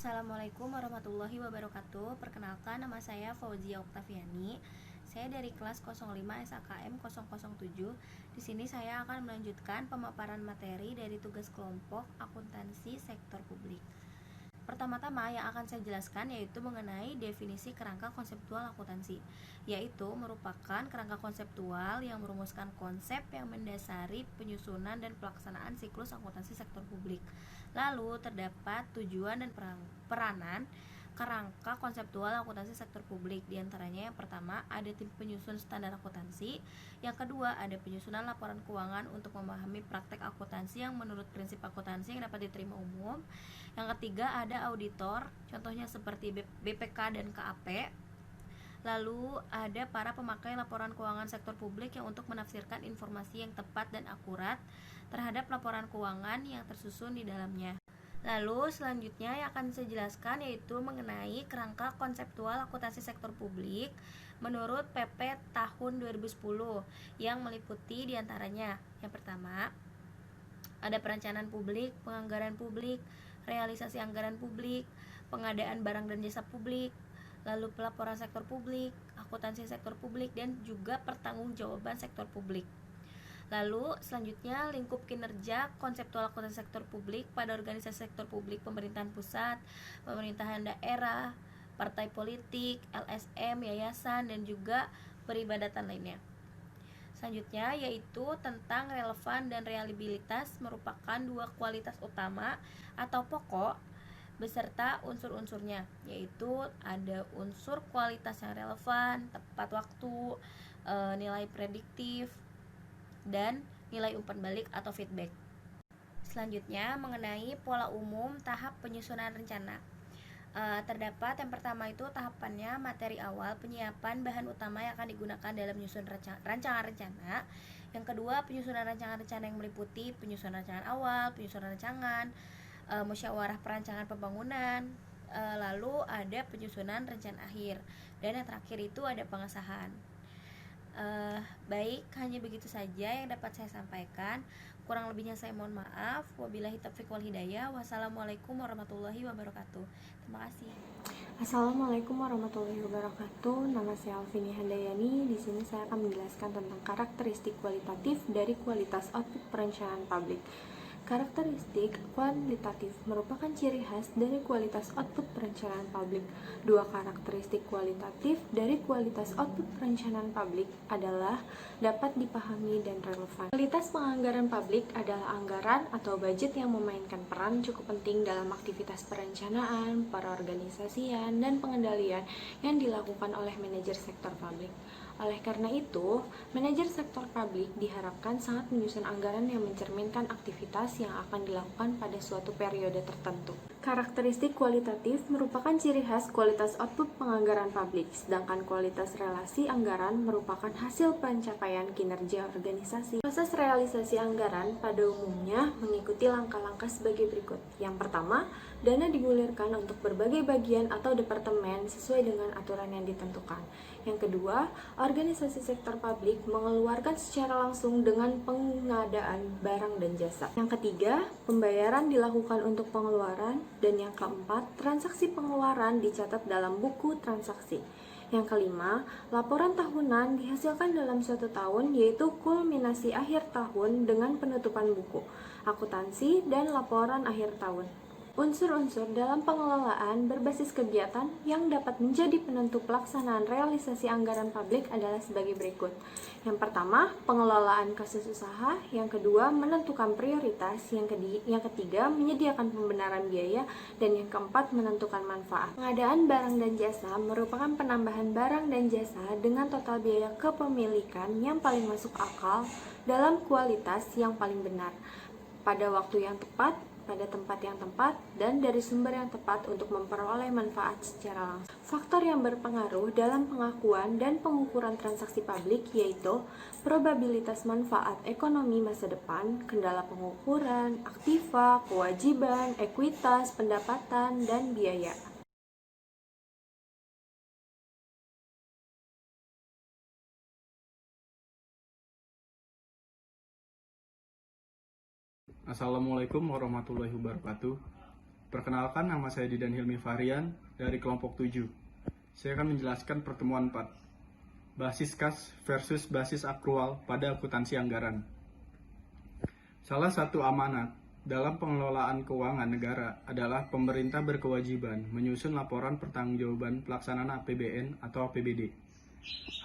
Assalamualaikum warahmatullahi wabarakatuh. Perkenalkan, nama saya Fauzia Oktaviani. Saya dari kelas 05 SAKM 007. Di sini saya akan melanjutkan pemaparan materi dari tugas kelompok akuntansi sektor publik. Pertama-tama yang akan saya jelaskan yaitu mengenai definisi kerangka konseptual akuntansi, yaitu merupakan kerangka konseptual yang merumuskan konsep yang mendasari penyusunan dan pelaksanaan siklus akuntansi sektor publik. Lalu terdapat tujuan dan peranan kerangka konseptual akuntansi sektor publik. Di antaranya yang pertama ada tim penyusun standar akuntansi, yang kedua ada penyusunan laporan keuangan untuk memahami praktek akuntansi yang menurut prinsip akuntansi yang dapat diterima umum. Yang ketiga ada auditor, contohnya seperti BPK dan KAP. Lalu ada para pemakai laporan keuangan sektor publik yang untuk menafsirkan informasi yang tepat dan akurat terhadap laporan keuangan yang tersusun di dalamnya. Lalu selanjutnya yang akan saya jelaskan yaitu mengenai kerangka konseptual akuntansi sektor publik menurut PP tahun 2010 yang meliputi diantaranya yang pertama ada perencanaan publik, penganggaran publik, realisasi anggaran publik, pengadaan barang dan jasa publik, lalu pelaporan sektor publik, akuntansi sektor publik, dan juga pertanggungjawaban sektor publik. Lalu selanjutnya lingkup kinerja konseptual akuntansi sektor publik pada organisasi sektor publik pemerintahan pusat, pemerintahan daerah, partai politik, LSM, yayasan, dan juga peribadatan lainnya. Selanjutnya yaitu tentang relevan dan reliabilitas merupakan dua kualitas utama atau pokok beserta unsur-unsurnya, yaitu ada unsur kualitas yang relevan, tepat waktu, nilai prediktif, dan nilai umpan balik atau feedback. Selanjutnya mengenai pola umum tahap penyusunan rencana. Terdapat yang pertama itu tahapannya materi awal, penyiapan bahan utama yang akan digunakan dalam menyusun rancangan rencana. Yang kedua penyusunan rancangan rencana yang meliputi penyusunan rancangan awal, penyusunan rancangan, musyawarah perancangan pembangunan, lalu ada penyusunan rencana akhir, dan yang terakhir itu ada pengesahan. Baik, hanya begitu saja yang dapat saya sampaikan. Kurang lebihnya saya mohon maaf. Wabillahi taufiq wal hidayah. Wassalamualaikum warahmatullahi wabarakatuh. Terima kasih. Assalamualaikum warahmatullahi wabarakatuh. Nama saya Alvini Handayani. Di sini saya akan menjelaskan tentang karakteristik kualitatif dari kualitas output perencanaan publik. Karakteristik kualitatif merupakan ciri khas dari kualitas output perencanaan publik. Dua karakteristik kualitatif dari kualitas output perencanaan publik adalah dapat dipahami dan relevan. Kualitas penganggaran publik adalah anggaran atau budget yang memainkan peran cukup penting dalam aktivitas perencanaan, perorganisasian, dan pengendalian yang dilakukan oleh manajer sektor publik. Oleh karena itu, manajer sektor publik diharapkan sangat menyusun anggaran yang mencerminkan aktivitas yang akan dilakukan pada suatu periode tertentu. Karakteristik kualitatif merupakan ciri khas kualitas output penganggaran publik, sedangkan kualitas relasi anggaran merupakan hasil pencapaian kinerja organisasi. Proses realisasi anggaran pada umumnya mengikuti langkah-langkah sebagai berikut. Yang pertama, dana digulirkan untuk berbagai bagian atau departemen sesuai dengan aturan yang ditentukan. Yang kedua, organisasi sektor publik mengeluarkan secara langsung dengan pengadaan barang dan jasa. Yang ketiga, pembayaran dilakukan untuk pengeluaran. Dan yang keempat, transaksi pengeluaran dicatat dalam buku transaksi. Yang kelima, laporan tahunan dihasilkan dalam suatu tahun, yaitu kulminasi akhir tahun dengan penutupan buku, akuntansi, dan laporan akhir tahun. Unsur-unsur dalam pengelolaan berbasis kegiatan yang dapat menjadi penentu pelaksanaan realisasi anggaran publik adalah sebagai berikut. Yang pertama, pengelolaan kasus usaha. Yang kedua, menentukan prioritas. Yang ketiga, menyediakan pembenaran biaya. Dan yang keempat, menentukan manfaat. Pengadaan barang dan jasa merupakan penambahan barang dan jasa dengan total biaya kepemilikan yang paling masuk akal dalam kualitas yang paling benar, pada waktu yang tepat, pada tempat yang tepat, dan dari sumber yang tepat untuk memperoleh manfaat secara langsung. Faktor yang berpengaruh dalam pengakuan dan pengukuran transaksi publik yaitu probabilitas manfaat ekonomi masa depan, kendala pengukuran, aktiva, kewajiban, ekuitas, pendapatan, dan biaya. Assalamualaikum warahmatullahi wabarakatuh. Perkenalkan, nama saya Didan Hilmi Fahrian dari kelompok 7. Saya akan menjelaskan pertemuan 4. Basis kas versus basis akrual pada akuntansi anggaran. Salah satu amanat dalam pengelolaan keuangan negara adalah pemerintah berkewajiban menyusun laporan pertanggungjawaban pelaksanaan APBN atau APBD.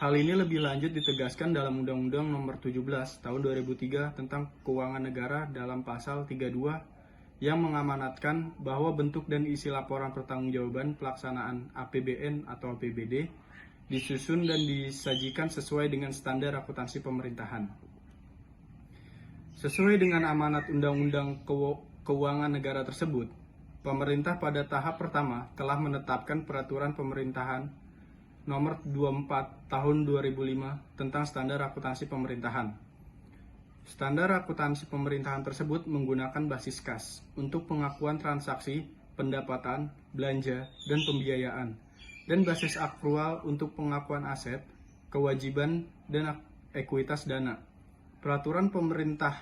Hal ini lebih lanjut ditegaskan dalam Undang-Undang Nomor 17 Tahun 2003 tentang Keuangan Negara dalam Pasal 32 yang mengamanatkan bahwa bentuk dan isi laporan pertanggungjawaban pelaksanaan APBN atau APBD disusun dan disajikan sesuai dengan standar akuntansi pemerintahan. Sesuai dengan amanat Undang-Undang Keuangan Negara tersebut, pemerintah pada tahap pertama telah menetapkan Peraturan Pemerintahan Nomor 24 Tahun 2005 tentang Standar Akuntansi Pemerintahan. Standar akuntansi pemerintahan tersebut menggunakan basis kas untuk pengakuan transaksi, pendapatan, belanja, dan pembiayaan, dan basis akrual untuk pengakuan aset, kewajiban, dan ekuitas dana. Peraturan pemerintah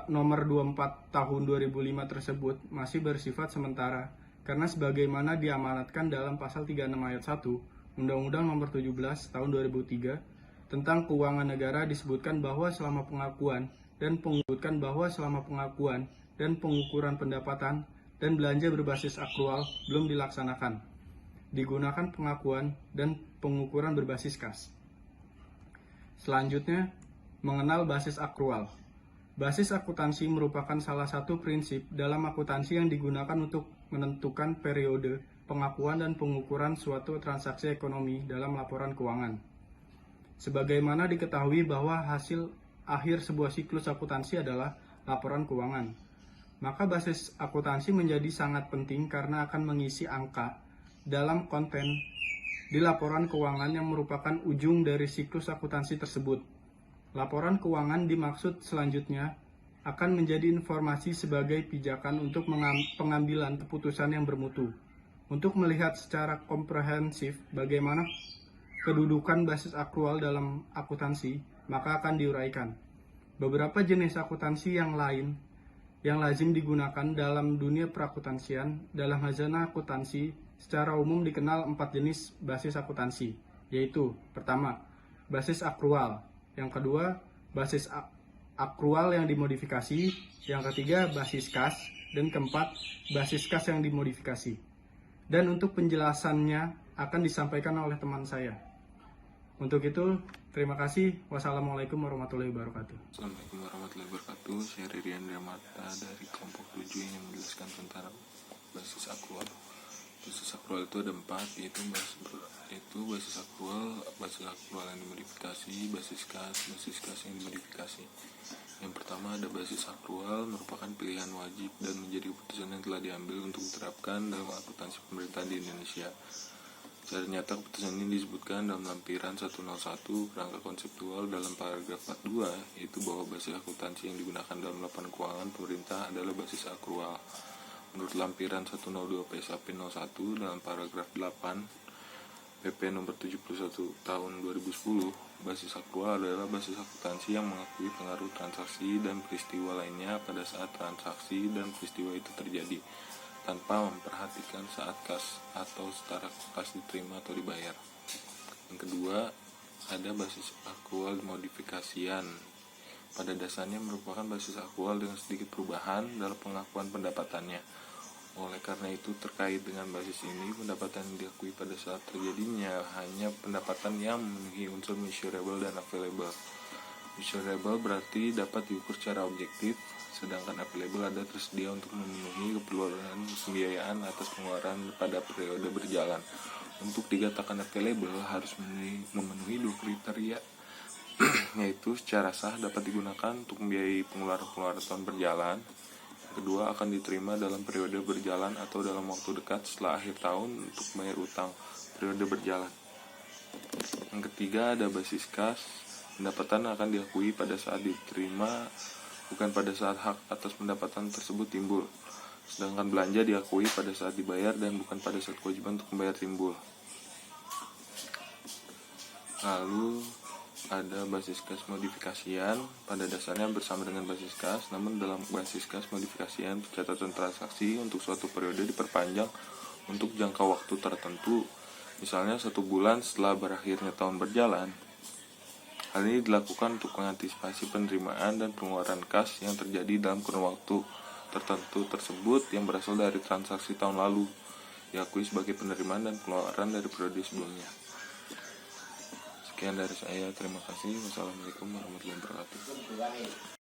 Nomor 24 Tahun 2005 tersebut masih bersifat sementara karena sebagaimana diamanatkan dalam Pasal 36 Ayat 1 Undang-Undang Nomor 17 Tahun 2003 tentang Keuangan Negara disebutkan bahwa selama pengakuan dan pengukuran pendapatan dan belanja berbasis akrual belum dilaksanakan, digunakan pengakuan dan pengukuran berbasis kas. Selanjutnya, mengenal basis akrual. Basis akuntansi merupakan salah satu prinsip dalam akuntansi yang digunakan untuk menentukan periode pengakuan dan pengukuran suatu transaksi ekonomi dalam laporan keuangan. Sebagaimana diketahui bahwa hasil akhir sebuah siklus akuntansi adalah laporan keuangan, maka basis akuntansi menjadi sangat penting karena akan mengisi angka dalam konten di laporan keuangan yang merupakan ujung dari siklus akuntansi tersebut. Laporan keuangan dimaksud selanjutnya akan menjadi informasi sebagai pijakan untuk pengambilan keputusan yang bermutu. Untuk melihat secara komprehensif bagaimana kedudukan basis akrual dalam akuntansi, maka akan diuraikan. Beberapa jenis akuntansi yang lain yang lazim digunakan dalam dunia perakuntansian dalam hajana akuntansi secara umum dikenal 4 jenis basis akuntansi, yaitu pertama, basis akrual, yang kedua, basis akrual yang dimodifikasi, yang ketiga, basis kas, dan keempat, basis kas yang dimodifikasi. Dan untuk penjelasannya akan disampaikan oleh teman saya. Untuk itu, terima kasih. Wassalamualaikum warahmatullahi wabarakatuh. Assalamualaikum warahmatullahi wabarakatuh. Saya Ririan Dramata dari kelompok 7 yang menjelaskan tentang basis akrual. Basis akrual itu ada 4, yaitu basis akrual yang dimodifikasi, basis kas yang dimodifikasi. Yang pertama ada basis akrual, merupakan pilihan wajib dan menjadi keputusan yang telah diambil untuk diterapkan dalam akuntansi pemerintah di Indonesia. Secara nyata keputusan ini disebutkan dalam lampiran 101 kerangka konseptual dalam paragraf 42, yaitu bahwa basis akuntansi yang digunakan dalam laporan keuangan pemerintah adalah basis akrual. Menurut lampiran 102 PSAP 01 dalam paragraf 8 PP nomor 71 tahun 2010, basis akrual adalah basis akuntansi yang mengakui pengaruh transaksi dan peristiwa lainnya pada saat transaksi dan peristiwa itu terjadi, tanpa memperhatikan saat kas atau setara kas diterima atau dibayar. Yang kedua, ada basis akrual modifikasian. Pada dasarnya merupakan basis akrual dengan sedikit perubahan dalam pengakuan pendapatannya. Oleh karena itu, terkait dengan basis ini, pendapatan yang diakui pada saat terjadinya hanya pendapatan yang memenuhi unsur measurable dan available. Measurable berarti dapat diukur secara objektif, sedangkan available ada tersedia untuk memenuhi keperluan pembiayaan atas pengeluaran pada periode berjalan. Untuk dikatakan available harus memenuhi 2 kriteria, yaitu secara sah dapat digunakan untuk membiayai pengeluaran tahun berjalan. Kedua, akan diterima dalam periode berjalan atau dalam waktu dekat setelah akhir tahun untuk bayar utang periode berjalan. Yang ketiga, ada basis kas. Pendapatan akan diakui pada saat diterima, bukan pada saat hak atas pendapatan tersebut timbul. Sedangkan belanja diakui pada saat dibayar dan bukan pada saat kewajiban untuk membayar timbul. Lalu, ada basis kas modifikasian. Pada dasarnya bersama dengan basis kas, namun dalam basis kas modifikasian pencatatan transaksi untuk suatu periode diperpanjang untuk jangka waktu tertentu, misalnya 1 bulan setelah berakhirnya tahun berjalan. Hal ini dilakukan untuk mengantisipasi penerimaan dan pengeluaran kas yang terjadi dalam kurun waktu tertentu tersebut yang berasal dari transaksi tahun lalu, diakui sebagai penerimaan dan pengeluaran dari periode sebelumnya. Sekian dari saya, terima kasih. Wassalamualaikum warahmatullahi wabarakatuh.